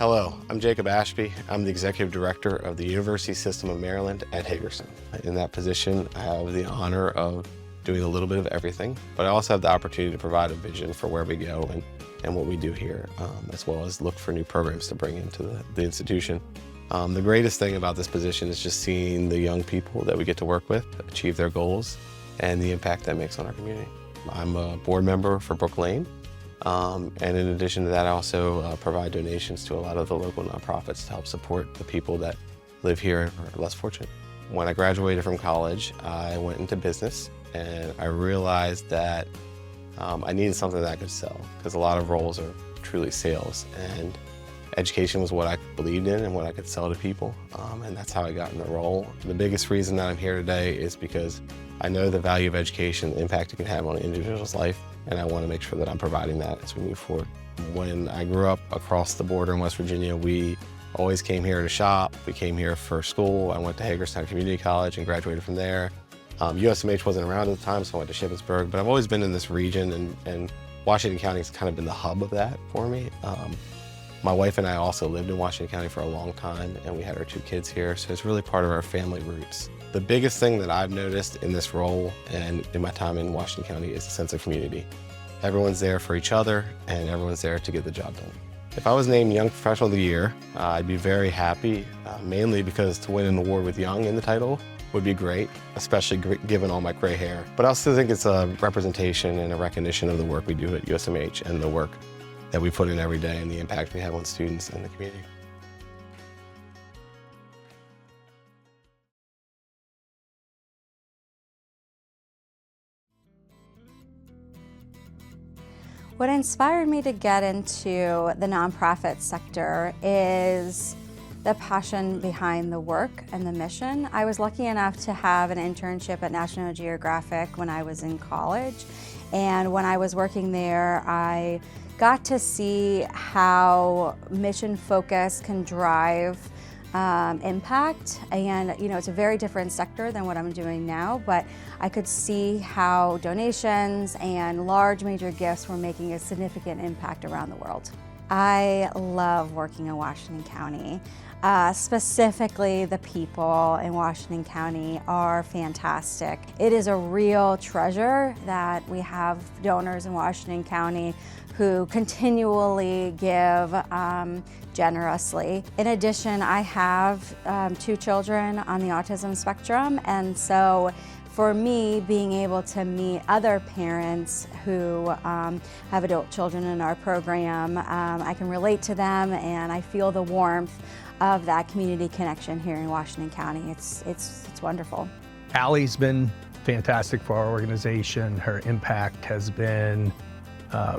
Hello, I'm Jacob Ashby. I'm the Executive Director of the University System of Maryland at Hagerstown. In that position, I have the honor of doing a little bit of everything, but I also have the opportunity to provide a vision for where we go and what we do here, as well as look for new programs to bring into the institution. The greatest thing about this position is just seeing the young people that we get to work with achieve their goals and the impact that makes on our community. I'm a board member for Brook Lane. And in addition to that, I also provide donations to a lot of the local nonprofits to help support the people that live here and are less fortunate. When I graduated from college, I went into business and I realized that I needed something that I could sell because a lot of roles are truly sales, and education was what I believed in and what I could sell to people, and that's how I got in the role. The biggest reason that I'm here today is because I know the value of education, the impact it can have on an individual's life, and I want to make sure that I'm providing that as we move forward. When I grew up across the border in West Virginia, we always came here to shop. We came here for school. I went to Hagerstown Community College and graduated from there. USMH wasn't around at the time, so I went to Shippensburg, but I've always been in this region, and Washington County has kind of been the hub of that for me. My wife and I also lived in Washington County for a long time, and we had our 2 kids here, so it's really part of our family roots. The biggest thing that I've noticed in this role and in my time in Washington County is a sense of community. Everyone's there for each other, and everyone's there to get the job done. If I was named Young Professional of the Year, I'd be very happy, mainly because to win an award with Young in the title would be great, especially given all my gray hair. But I also think it's a representation and a recognition of the work we do at USMH and the work that we put in every day and the impact we have on students and the community. What inspired me to get into the nonprofit sector is the passion behind the work and the mission. I was lucky enough to have an internship at National Geographic when I was in college, and when I was working there, I got to see how mission focus can drive impact, and it's a very different sector than what I'm doing now, but I could see how donations and large major gifts were making a significant impact around the world. I love working in Washington County. Specifically, the people in Washington County are fantastic. It is a real treasure that we have donors in Washington County who continually give generously. In addition, I have 2 children on the autism spectrum, and so for me, being able to meet other parents who have adult children in our program, I can relate to them, and I feel the warmth of that community connection here in Washington County. It's wonderful. Allie's been fantastic for our organization. Her impact has been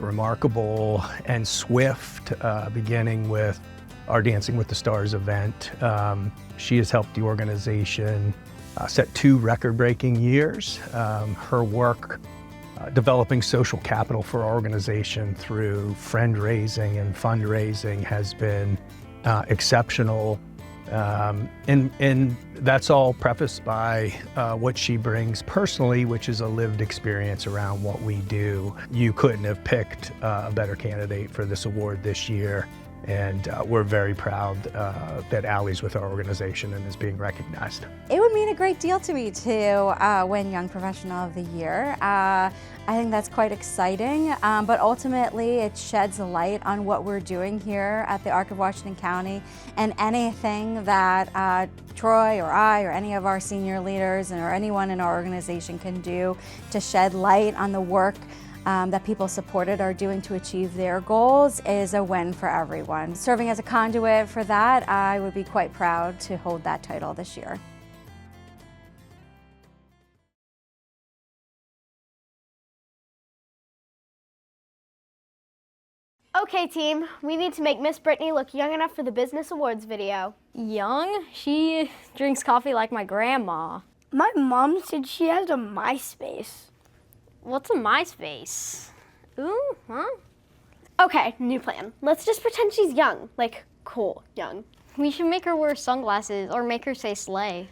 remarkable and swift, beginning with our Dancing with the Stars event. She has helped the organization set 2 record-breaking years. Her work developing social capital for our organization through friend-raising and fundraising has been exceptional. And that's all prefaced by what she brings personally, which is a lived experience around what we do. You couldn't have picked a better candidate for this award this year, and we're very proud that Allie's with our organization and is being recognized. It would mean a great deal to me to win Young Professional of the Year. I think that's quite exciting, but ultimately it sheds a light on what we're doing here at the Arc of Washington County, and anything that Troy or I or any of our senior leaders or anyone in our organization can do to shed light on the work that people supported are doing to achieve their goals is a win for everyone. Serving as a conduit for that, I would be quite proud to hold that title this year. Okay team, we need to make Miss Brittany look young enough for the Business Awards video. Young? She drinks coffee like my grandma. My mom said she has a MySpace. What's a MySpace? Ooh, huh? Okay, new plan. Let's just pretend she's young, like cool young. We should make her wear sunglasses or make her say slay.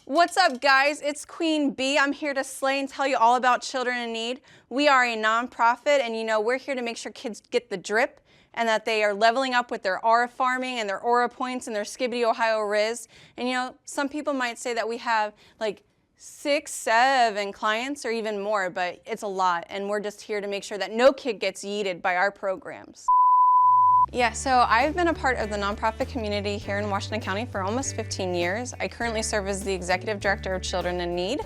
What's up, guys? It's Queen Bee. I'm here to slay and tell you all about Children in Need. We are a nonprofit, and we're here to make sure kids get the drip and that they are leveling up with their aura farming and their aura points and their Skibbity Ohio Riz. And you know, some people might say that we have like 6, 7 clients or even more, but it's a lot, and we're just here to make sure that no kid gets yeeted by our programs. Yeah, so I've been a part of the nonprofit community here in Washington County for almost 15 years. I currently serve as the Executive Director of Children in Need,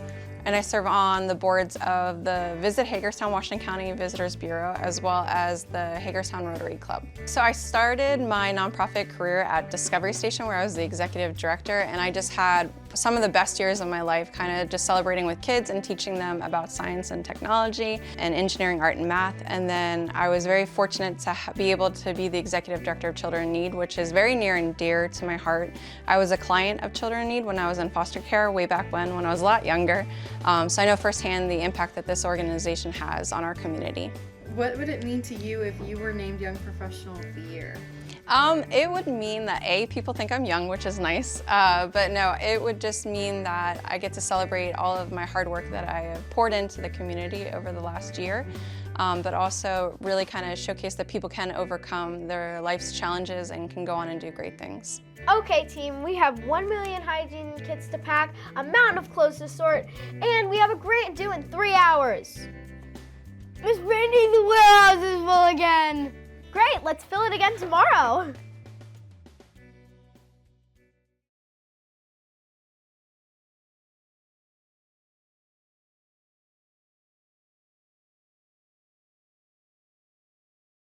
and I serve on the boards of the Visit Hagerstown Washington County Visitors Bureau, as well as the Hagerstown Rotary Club. So I started my nonprofit career at Discovery Station, where I was the Executive Director, and I just had some of the best years of my life, kind of just celebrating with kids and teaching them about science and technology and engineering, art, and math. And then I was very fortunate to be able to be the Executive Director of Children in Need, which is very near and dear to my heart. I was a client of Children in Need when I was in foster care way back when I was a lot younger. So I know firsthand the impact that this organization has on our community. What would it mean to you if you were named Young Professional of the Year? It would mean that A, people think I'm young, which is nice, but no, it would just mean that I get to celebrate all of my hard work that I have poured into the community over the last year, but also really kind of showcase that people can overcome their life's challenges and can go on and do great things. Okay team, we have 1 million hygiene kits to pack, a mountain of clothes to sort, and we have a grant due in 3 hours. Miss Brittany, the warehouse is full again. Great, let's fill it again tomorrow.